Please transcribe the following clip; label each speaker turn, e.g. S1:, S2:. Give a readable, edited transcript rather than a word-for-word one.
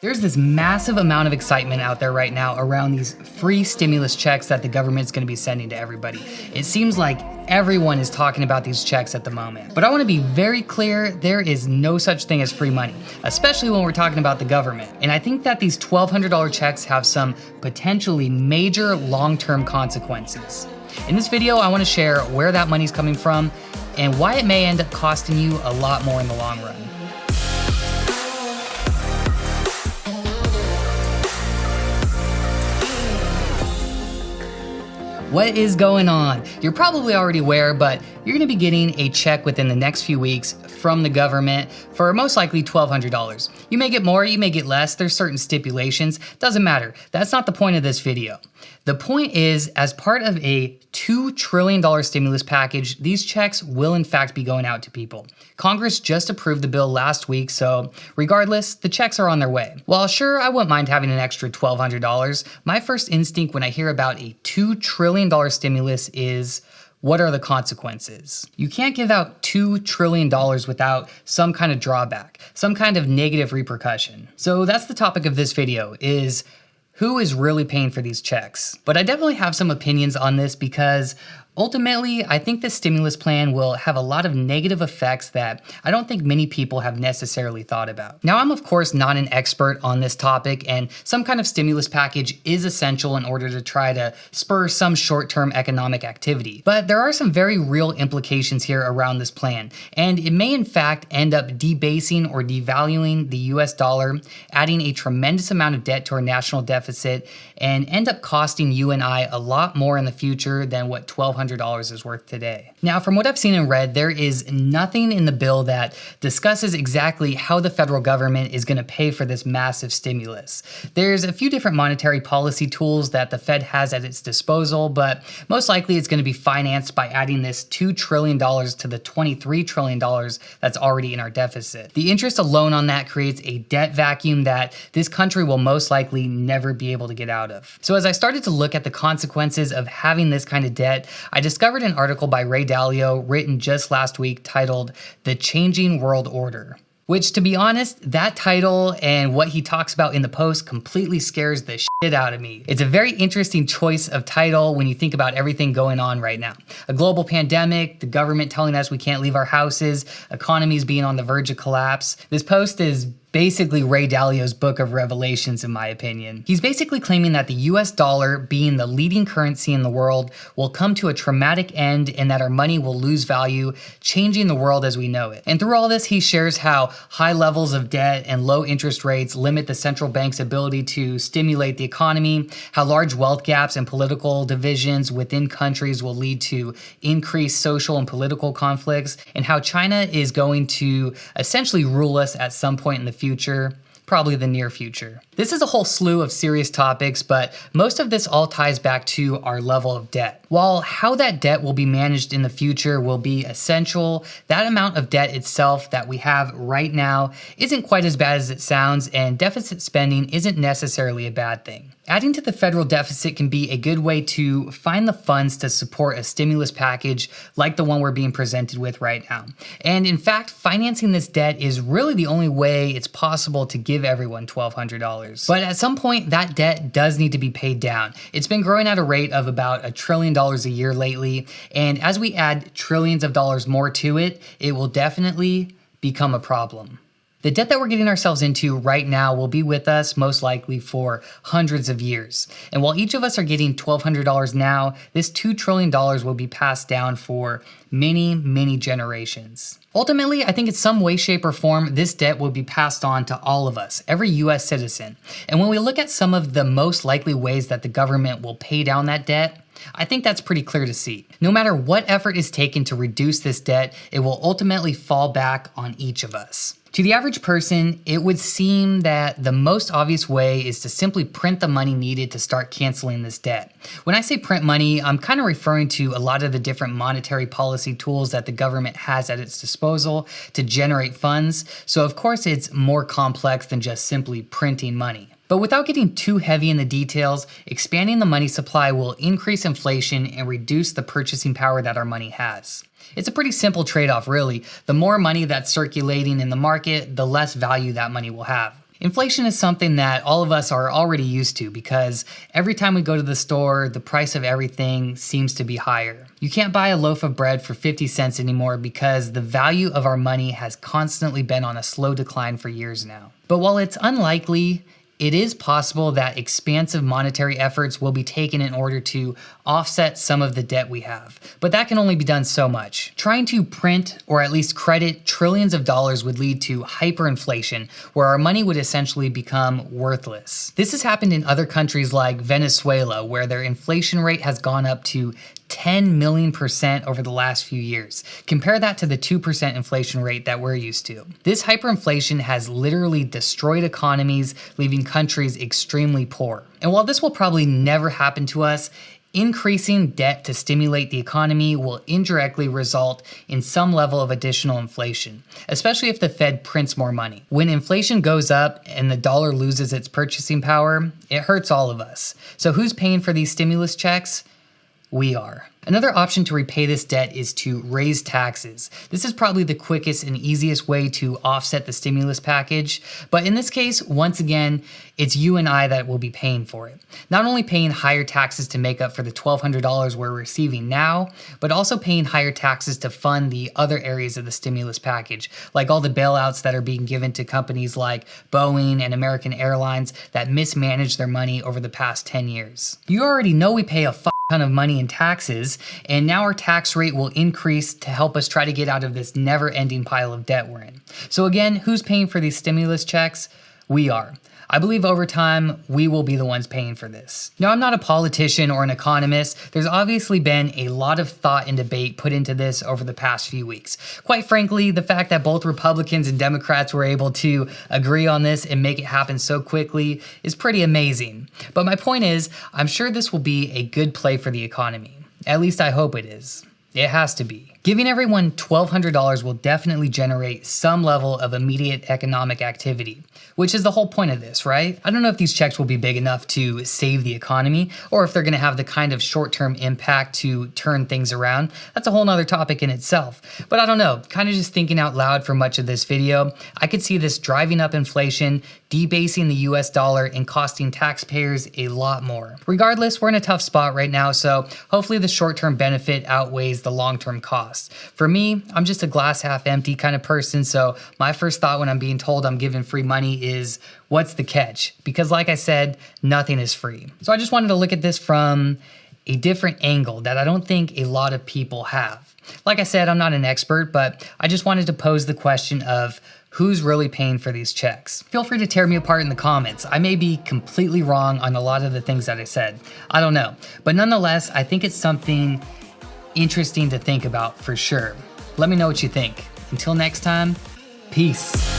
S1: There's this massive amount of excitement out there right now around these free stimulus checks that the government's going to be sending to everybody. It seems like everyone is talking about these checks at the moment. But I want to be very clear, there is no such thing as free money, especially when we're talking about the government. And I think that these $1,200 checks have some potentially major long-term consequences. In this video, I want to share where that money's coming from and why it may end up costing you a lot more in the long run. What is going on? You're probably already aware, but you're gonna be getting a check within the next few weeks from the government for most likely $1,200. You may get more, you may get less, there's certain stipulations, doesn't matter. That's not the point of this video. The point is, as part of a $2 trillion stimulus package, these checks will in fact be going out to people. Congress just approved the bill last week, so regardless, the checks are on their way. While sure, I wouldn't mind having an extra $1,200, my first instinct when I hear about a $2 trillion stimulus is, what are the consequences? You can't give out $2 trillion without some kind of drawback, some kind of negative repercussion. So that's the topic of this video, is who is really paying for these checks? But I definitely have some opinions on this because ultimately, I think this stimulus plan will have a lot of negative effects that I don't think many people have necessarily thought about. Now, I'm of course not an expert on this topic, and some kind of stimulus package is essential in order to try to spur some short-term economic activity. But there are some very real implications here around this plan, and it may in fact end up debasing or devaluing the US dollar, adding a tremendous amount of debt to our national deficit, and end up costing you and I a lot more in the future than what $1,200 is worth today. Now, from what I've seen and read, there is nothing in the bill that discusses exactly how the federal government is going to pay for this massive stimulus. There's a few different monetary policy tools that the Fed has at its disposal, but most likely it's going to be financed by adding this $2 trillion to the $23 trillion that's already in our deficit. The interest alone on that creates a debt vacuum that this country will most likely never be able to get out of. So as I started to look at the consequences of having this kind of debt, I discovered an article by Ray Dalio written just last week titled "The Changing World Order," which, to be honest, that title and what he talks about in the post completely scares the shit out of me. It's a very interesting choice of title when you think about everything going on right now. A global pandemic, the government telling us we can't leave our houses, economies being on the verge of collapse. This post is basically Ray Dalio's book of revelations, in my opinion. He's basically claiming that the US dollar, being the leading currency in the world, will come to a traumatic end and that our money will lose value, changing the world as we know it. And through all this, he shares how high levels of debt and low interest rates limit the central bank's ability to stimulate the economy, how large wealth gaps and political divisions within countries will lead to increased social and political conflicts, and how China is going to essentially rule us at some point in the future, probably the near future. This is a whole slew of serious topics, but most of this all ties back to our level of debt. While how that debt will be managed in the future will be essential, that amount of debt itself that we have right now isn't quite as bad as it sounds, and deficit spending isn't necessarily a bad thing. Adding to the federal deficit can be a good way to find the funds to support a stimulus package like the one we're being presented with right now. And in fact, financing this debt is really the only way it's possible to give everyone $1,200. But at some point, that debt does need to be paid down. It's been growing at a rate of about $1 trillion a year lately, and as we add trillions of dollars more to it, it will definitely become a problem. The debt that we're getting ourselves into right now will be with us most likely for hundreds of years. And while each of us are getting $1,200 now, this $2 trillion will be passed down for many, many generations. Ultimately, I think in some way, shape, or form, this debt will be passed on to all of us, every US citizen. And when we look at some of the most likely ways that the government will pay down that debt, I think that's pretty clear to see. No matter what effort is taken to reduce this debt, it will ultimately fall back on each of us. To the average person, it would seem that the most obvious way is to simply print the money needed to start canceling this debt. When I say print money, I'm kind of referring to a lot of the different monetary policy tools that the government has at its disposal to generate funds. So of course it's more complex than just simply printing money. But without getting too heavy in the details, expanding the money supply will increase inflation and reduce the purchasing power that our money has. It's a pretty simple trade-off, really. The more money that's circulating in the market, the less value that money will have. Inflation is something that all of us are already used to because every time we go to the store, the price of everything seems to be higher. You can't buy a loaf of bread for 50 cents anymore because the value of our money has constantly been on a slow decline for years now. But while it's unlikely, it is possible that expansive monetary efforts will be taken in order to offset some of the debt we have. But that can only be done so much. Trying to print or at least credit trillions of dollars would lead to hyperinflation, where our money would essentially become worthless. This has happened in other countries like Venezuela, where their inflation rate has gone up to 10 million% over the last few years. Compare that to the 2% inflation rate that we're used to. This hyperinflation has literally destroyed economies, leaving countries extremely poor. And while this will probably never happen to us, increasing debt to stimulate the economy will indirectly result in some level of additional inflation, especially if the Fed prints more money. When inflation goes up and the dollar loses its purchasing power, it hurts all of us. So who's paying for these stimulus checks? We are. Another option to repay this debt is to raise taxes. This is probably the quickest and easiest way to offset the stimulus package, but in this case, once again, it's you and I that will be paying for it. Not only paying higher taxes to make up for the $1,200 we're receiving now, but also paying higher taxes to fund the other areas of the stimulus package, like all the bailouts that are being given to companies like Boeing and American Airlines that mismanaged their money over the past 10 years. You already know we pay a ton of money in taxes, and now our tax rate will increase to help us try to get out of this never-ending pile of debt we're in. So again, who's paying for these stimulus checks? We are. I believe over time, we will be the ones paying for this. Now, I'm not a politician or an economist. There's obviously been a lot of thought and debate put into this over the past few weeks. Quite frankly, the fact that both Republicans and Democrats were able to agree on this and make it happen so quickly is pretty amazing. But my point is, I'm sure this will be a good play for the economy. At least I hope it is. It has to be. Giving everyone $1,200 will definitely generate some level of immediate economic activity, which is the whole point of this, right? I don't know if these checks will be big enough to save the economy or if they're gonna have the kind of short-term impact to turn things around. That's a whole nother topic in itself. But I don't know, kind of just thinking out loud for much of this video, I could see this driving up inflation, debasing the US dollar, and costing taxpayers a lot more. Regardless, we're in a tough spot right now, so hopefully the short-term benefit outweighs the long-term cost. For me, I'm just a glass half empty kind of person, so my first thought when I'm being told I'm given free money is, what's the catch? Because like I said, nothing is free. So I just wanted to look at this from a different angle that I don't think a lot of people have. Like I said, I'm not an expert, but I just wanted to pose the question of who's really paying for these checks? Feel free to tear me apart in the comments. I may be completely wrong on a lot of the things that I said. I don't know. But nonetheless, I think it's something interesting to think about for sure. Let me know what you think. Until next time, peace.